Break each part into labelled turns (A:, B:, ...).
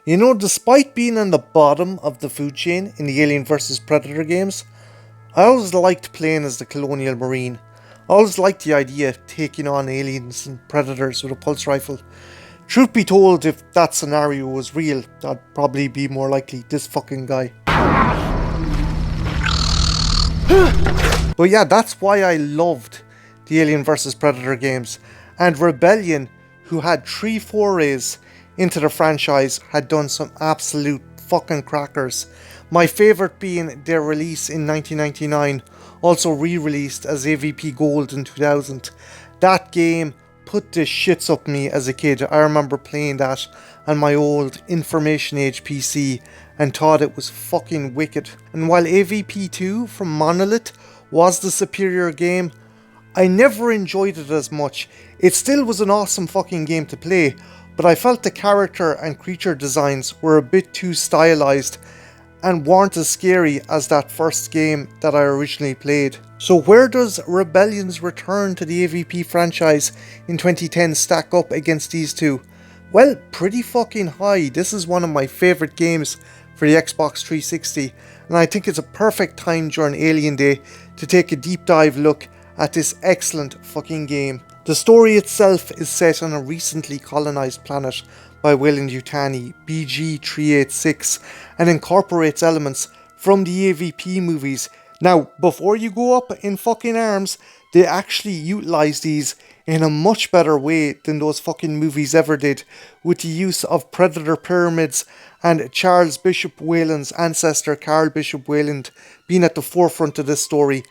A: You know, despite being on the bottom of the food chain in the Alien vs Predator games, I always liked playing as the Colonial Marine. I always liked the idea of taking on aliens and predators with a pulse rifle. Truth be told, if that scenario was real, I'd probably be more likely this fucking guy. But yeah, that's why I loved the Alien vs Predator games. And Rebellion, who had 3 forays into the franchise, had done some absolute fucking crackers. My favourite being their release in 1999, also re-released as AVP Gold in 2000. That game put the shits up me as a kid. I remember playing that on my old Information Age PC and thought it was fucking wicked. And while AVP 2 from Monolith was the superior game, I never enjoyed it as much. It still was an awesome fucking game to play, but I felt the character and creature designs were a bit too stylized and weren't as scary as that first game that I originally played. So where does Rebellion's return to the AVP franchise in 2010 stack up against these two? Well, pretty fucking high. This is one of my favourite games for the Xbox 360, and I think it's a perfect time during Alien Day to take a deep dive look at this excellent fucking game. The story itself is set on a recently colonised planet by Weyland-Yutani, BG-386, and incorporates elements from the AVP movies. Now, before you go up in fucking arms, they actually utilise these in a much better way than those fucking movies ever did, with the use of predator pyramids and Charles Bishop Weyland's ancestor Carl Bishop Weyland being at the forefront of this story,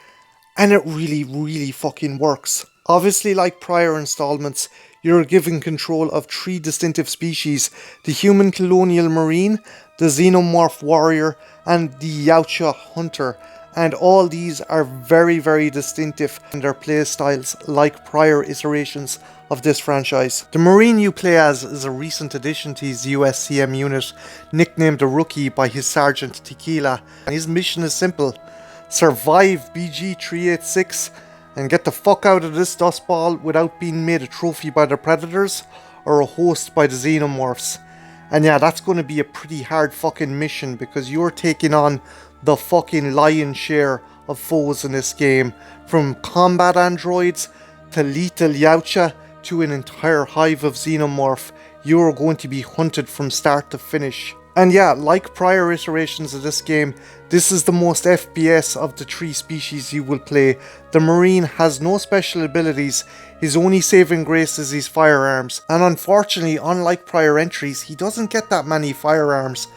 A: and it really fucking works. Obviously, like prior installments, you're given control of 3 distinctive species: the human colonial marine, the xenomorph warrior, and the Yautja hunter. And all these are very distinctive in their play styles, like prior iterations of this franchise. The Marine you play as is a recent addition to his USCM unit, nicknamed the Rookie by his Sergeant Tequila. And his mission is simple: survive BG-386 and get the fuck out of this dustball without being made a trophy by the predators or a host by the xenomorphs. And yeah, that's going to be a pretty hard fucking mission, because you're taking on the fucking lion's share of foes in this game, from combat androids to lethal Yautja to an entire hive of xenomorph. You're going to be hunted from start to finish. And yeah, like prior iterations of this game, this is the most FPS of the 3 species you will play. The Marine has no special abilities, his only saving grace is his firearms, and unfortunately, unlike prior entries, he doesn't get that many firearms,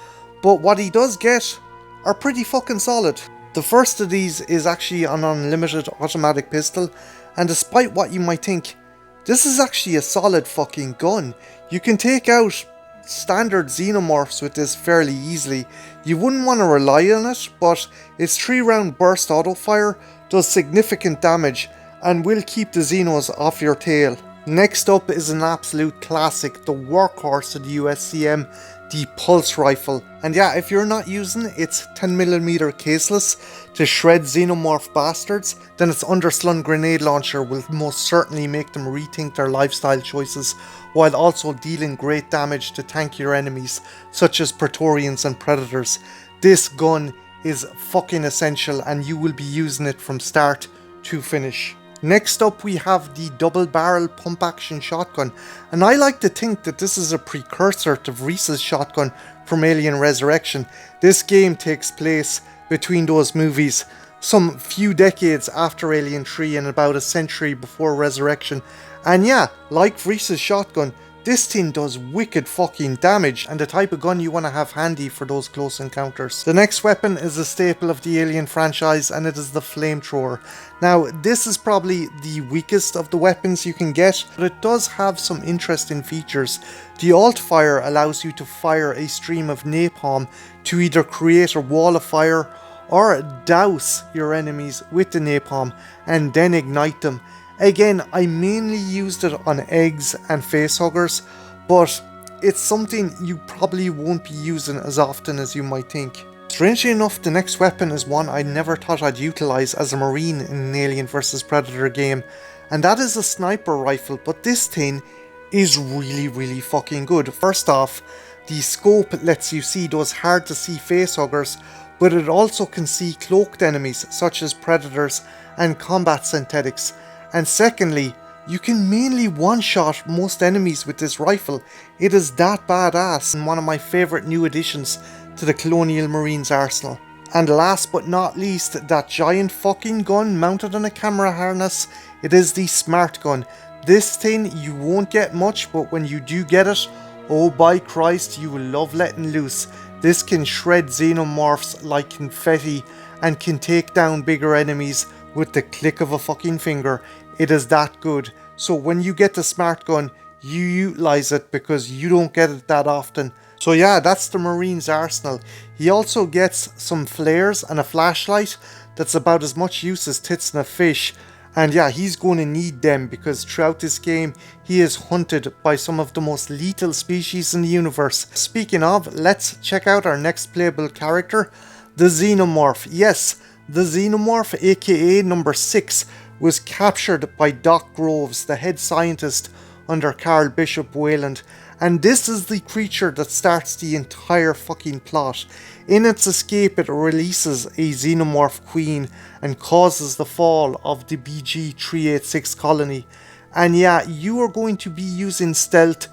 A: but what he does get are pretty fucking solid. The first of these is actually an unlimited automatic pistol, and despite what you might think, this is actually a solid fucking gun. You can take out standard xenomorphs with this fairly easily. You wouldn't want to rely on it, but its 3-round burst auto fire does significant damage and will keep the xenos off your tail. Next up is an absolute classic, the workhorse of the USCM, the pulse rifle. And yeah, if you're not using its 10mm caseless to shred xenomorph bastards, then its underslung grenade launcher will most certainly make them rethink their lifestyle choices, while also dealing great damage to tankier enemies such as Praetorians and Predators. This gun is fucking essential, and you will be using it from start to finish. Next up we have the double barrel pump action shotgun, and I like to think that this is a precursor to Vreese's shotgun from Alien Resurrection. This game takes place between those movies, some few decades after Alien 3 and about a century before Resurrection, and yeah, like Vreese's shotgun, this thing does wicked fucking damage, and the type of gun you want to have handy for those close encounters. The next weapon is a staple of the Alien franchise, and it is the flamethrower. Now, this is probably the weakest of the weapons you can get, but it does have some interesting features. The alt fire allows you to fire a stream of napalm to either create a wall of fire or douse your enemies with the napalm and then ignite them. Again, I mainly used it on eggs and facehuggers, but it's something you probably won't be using as often as you might think. Strangely enough, the next weapon is one I never thought I'd utilise as a Marine in an Alien vs Predator game, and that is a sniper rifle, but this thing is really fucking good. First off, The scope lets you see those hard to see facehuggers, but it also can see cloaked enemies such as predators and combat synthetics. And secondly, you can mainly one-shot most enemies with this rifle. It is that badass and one of my favourite new additions to the Colonial Marines arsenal. And last but not least, that giant fucking gun mounted on a camera harness. It is the Smart Gun. This thing you won't get much, but when you do get it, oh by Christ, you will love letting loose. This can shred xenomorphs like confetti and can take down bigger enemies with the click of a fucking finger. It is that good. So when you get the Smart Gun, you utilise it because you don't get it that often. So yeah, that's the Marine's arsenal. He also gets some flares and a flashlight that's about as much use as tits in a fish. And yeah, he's going to need them because throughout this game, he is hunted by some of the most lethal species in the universe. Speaking of, let's check out our next playable character, the Xenomorph. Yes, the Xenomorph, aka number 6, was captured by Doc Groves, the head scientist under Carl Bishop Wayland. And this is the creature that starts the entire fucking plot. In its escape, it releases a Xenomorph queen and causes the fall of the BG-386 colony. And yeah, you are going to be using stealth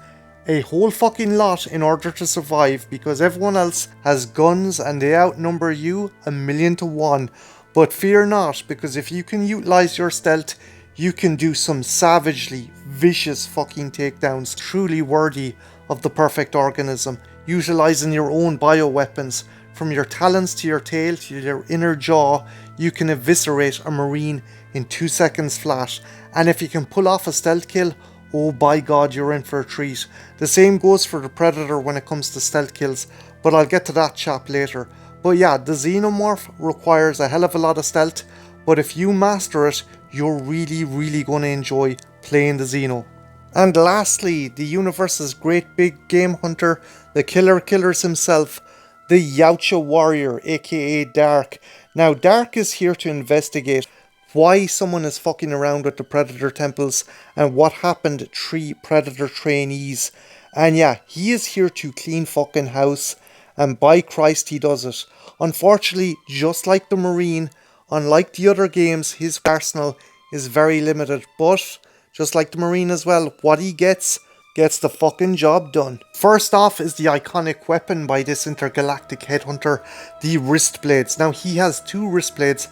A: a whole fucking lot in order to survive because everyone else has guns and they outnumber you 1,000,000 to 1. But fear not, because if you can utilize your stealth, you can do some savagely vicious fucking takedowns, truly worthy of the perfect organism, utilizing your own bioweapons. From your talons to your tail to your inner jaw, you can eviscerate a marine in 2 seconds flat. And if you can pull off a stealth kill, oh by god, you're in for a treat. The same goes for the Predator when it comes to stealth kills, but I'll get to that chap later. But yeah, the Xenomorph requires a hell of a lot of stealth, but if you master it, you're really going to enjoy playing the Xeno. And lastly, the universe's great big game hunter, the killers himself, the Yautja Warrior, aka Dark. Now Dark is here to investigate why someone is fucking around with the Predator temples and what happened to 3 Predator trainees. And yeah, he is here to clean fucking house, and by Christ he does it. Unfortunately, just like the Marine, unlike the other games, his arsenal is very limited, but just like the Marine as well, what he gets the fucking job done. First off is the iconic weapon by this intergalactic headhunter, the wrist blades. Now he has 2 wrist blades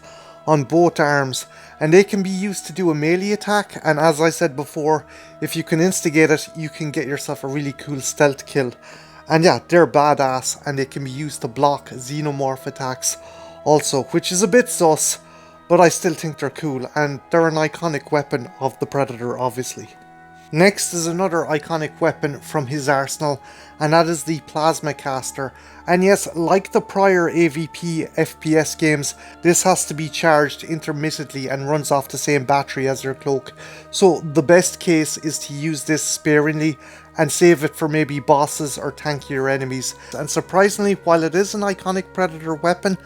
A: on both arms, and they can be used to do a melee attack, and as I said before, if you can instigate it, you can get yourself a really cool stealth kill. And yeah, they're badass, and they can be used to block Xenomorph attacks also, which is a bit sus, but I still think they're cool, and they're an iconic weapon of the Predator, obviously. Next is another iconic weapon from his arsenal, and that is the Plasma Caster. And yes, like the prior AVP FPS games, this has to be charged intermittently and runs off the same battery as your cloak. So the best case is to use this sparingly and save it for maybe bosses or tankier enemies. And surprisingly, while it is an iconic Predator weapon,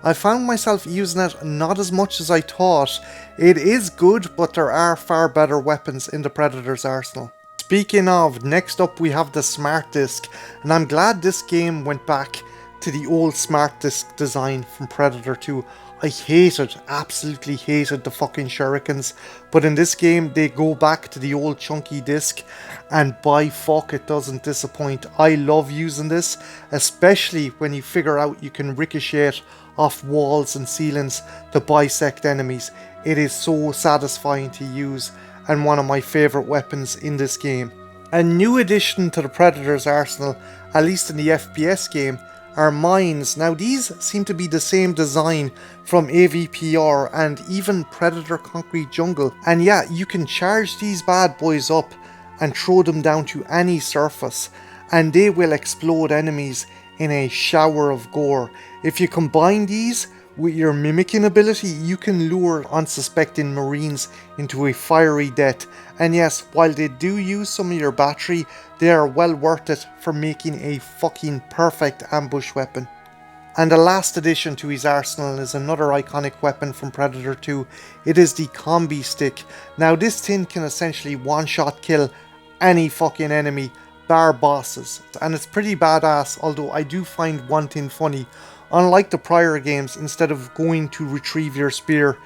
A: I found myself using it not as much as I thought. It is good, but there are far better weapons in the Predator's arsenal. Speaking of, next up we have the Smart Disc, and I'm glad this game went back to the old Smart Disc design from Predator 2. I absolutely hated the fucking shurikens, but in this game they go back to the old chunky disc, and by fuck it doesn't disappoint. I love using this, especially when you figure out you can ricochet off walls and ceilings to bisect enemies. It is so satisfying to use and one of my favourite weapons in this game. A new addition to the Predator's arsenal, at least in the FPS game, are mines. Now these seem to be the same design from AVPR and even Predator Concrete Jungle. And yeah, you can charge these bad boys up and throw them down to any surface, and they will explode enemies in a shower of gore. If you combine these with your mimicking ability, you can lure unsuspecting marines into a fiery death. And yes, while they do use some of your battery, they are well worth it for making a fucking perfect ambush weapon. And the last addition to his arsenal is another iconic weapon from Predator 2. It is the Combi Stick. Now this thing can essentially one-shot kill any fucking enemy bar bosses, and it's pretty badass, although I do find one thing funny. Unlike the prior games, instead of going to retrieve your spear,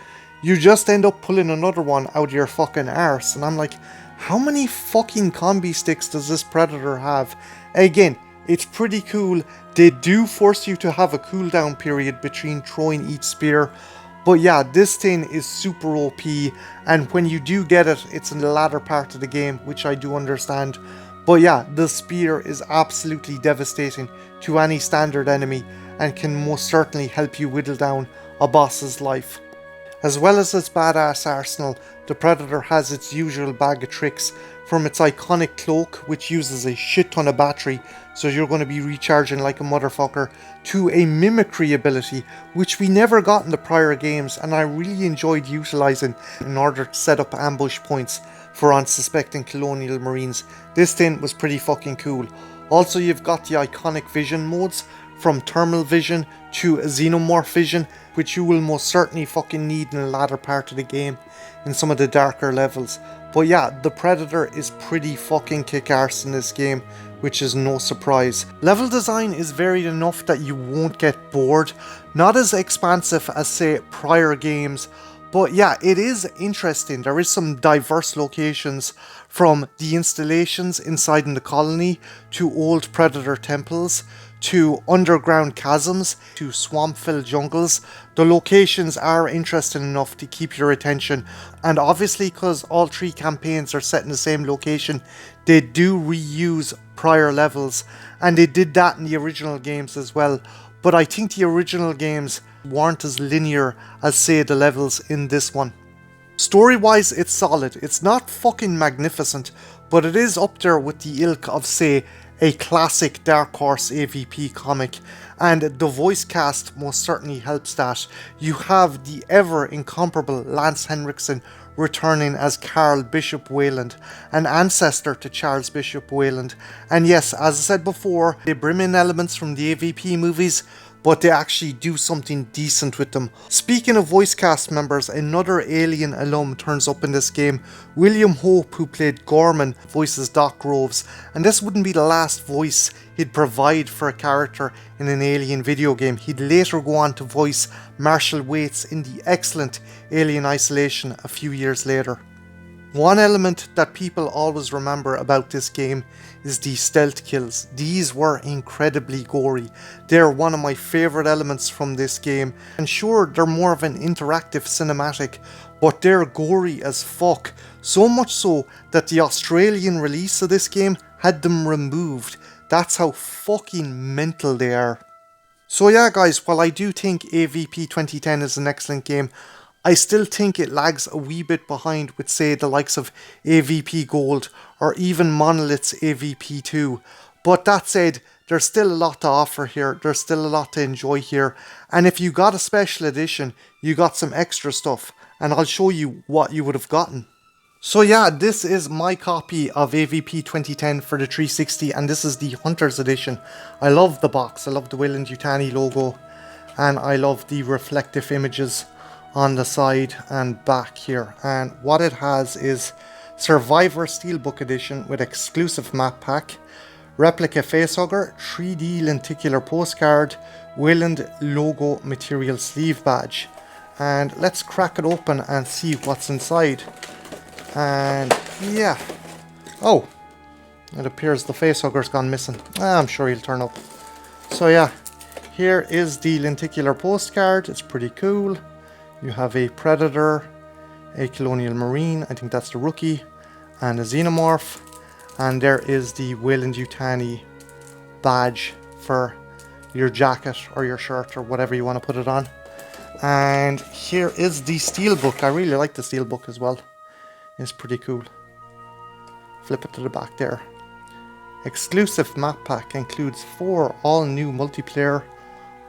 A: you just end up pulling another one out of your fucking arse, and I'm like, how many fucking combi sticks does this Predator have? Again, it's pretty cool. They do force you to have a cooldown period between throwing each spear. But yeah, this thing is super OP, and when you do get it, it's in the latter part of the game, which I do understand. But yeah, the spear is absolutely devastating to any standard enemy and can most certainly help you whittle down a boss's life. As well as its badass arsenal, the Predator has its usual bag of tricks, from its iconic cloak, which uses a shit ton of battery, so you're going to be recharging like a motherfucker, to a mimicry ability, which we never got in the prior games and I really enjoyed utilising in order to set up ambush points for unsuspecting colonial marines. This thing was pretty fucking cool. Also, you've got the iconic vision modes, from thermal vision to xenomorph vision, which you will most certainly fucking need in the latter part of the game in some of the darker levels. But yeah, the Predator is pretty fucking kick-arse in this game, which is no surprise. Level design is varied enough that you won't get bored. Not as expansive as, say, prior games, but yeah, it is interesting. There is some diverse locations, from the installations inside in the colony, to old Predator temples, to underground chasms, to swamp-filled jungles. The locations are interesting enough to keep your attention, and obviously because all three campaigns are set in the same location, they do reuse prior levels, and they did that in the original games as well. But I think the original games weren't as linear as, say, the levels in this one. Story-wise, it's solid. It's not fucking magnificent, but it is up there with the ilk of, say, a classic Dark Horse AVP comic, and the voice cast most certainly helps that. You have the ever incomparable Lance Henriksen returning as Carl Bishop Wayland, an ancestor to Charles Bishop Wayland. And yes, as I said before, they bring in elements from the AVP movies, but they actually do something decent with them. Speaking of voice cast members, another Alien alum turns up in this game. William Hope, who played Gorman, voices Doc Groves, and this wouldn't be the last voice he'd provide for a character in an Alien video game. He'd later go on to voice Marshall Waits in the excellent Alien Isolation a few years later. One element that people always remember about this game is the stealth kills. These were incredibly gory. They're one of my favourite elements from this game, and sure, they're more of an interactive cinematic, but they're gory as fuck. So much so that the Australian release of this game had them removed. That's how fucking mental they are. So yeah guys, while I do think AVP 2010 is an excellent game, I still think it lags a wee bit behind with, say, the likes of AVP Gold or even Monolith's AVP 2. But that said, there's still a lot to offer here, there's still a lot to enjoy here, and if you got a special edition, you got some extra stuff, and I'll show you what you would have gotten. So yeah, this is my copy of AVP 2010 for the 360, and this is the Hunter's Edition. I love the box, I love the Weyland-Yutani logo, and I love the reflective images on the side and back here. And what it has is Survivor Steelbook Edition with exclusive map pack, replica facehugger, 3D lenticular postcard, Weyland logo material sleeve badge. And let's crack it open and see what's inside. And yeah, oh, it appears the facehugger's gone missing. I'm sure he'll turn up. So yeah, here is the lenticular postcard. It's pretty cool. You have a Predator, a Colonial Marine, I think that's the rookie, and a Xenomorph. And there is the Weyland-Yutani badge for your jacket or your shirt or whatever you want to put it on. And here is the steelbook. I really like the steelbook as well. It's pretty cool. Flip it to the back there. Exclusive map pack includes 4 all-new multiplayer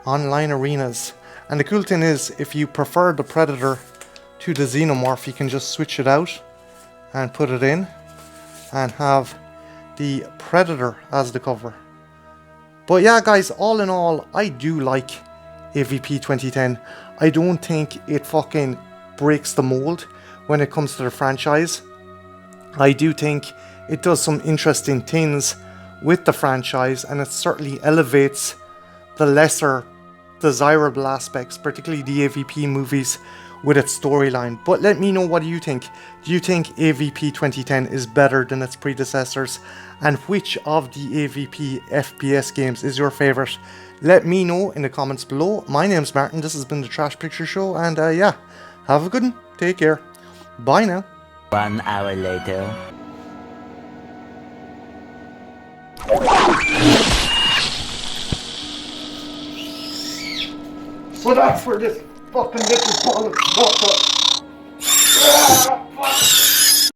A: online arenas. And the cool thing is, if you prefer the Predator to the Xenomorph, you can just switch it out and put it in and have the Predator as the cover. But yeah guys, all in all, I do like AVP 2010. I don't think it fucking breaks the mold when it comes to the franchise. I do think it does some interesting things, with the franchise, and it certainly elevates the lesser desirable aspects, particularly the AVP movies, with its storyline. But let me know, what do you think? Do you think AVP 2010 is better than its predecessors? And which of the AVP FPS games is your favorite? Let me know in the comments below. My name's Martin, this has been the Trash Picture Show, and yeah, have a good one, take care, bye now.
B: 1 hour later.
A: So that's for this fucking little ball of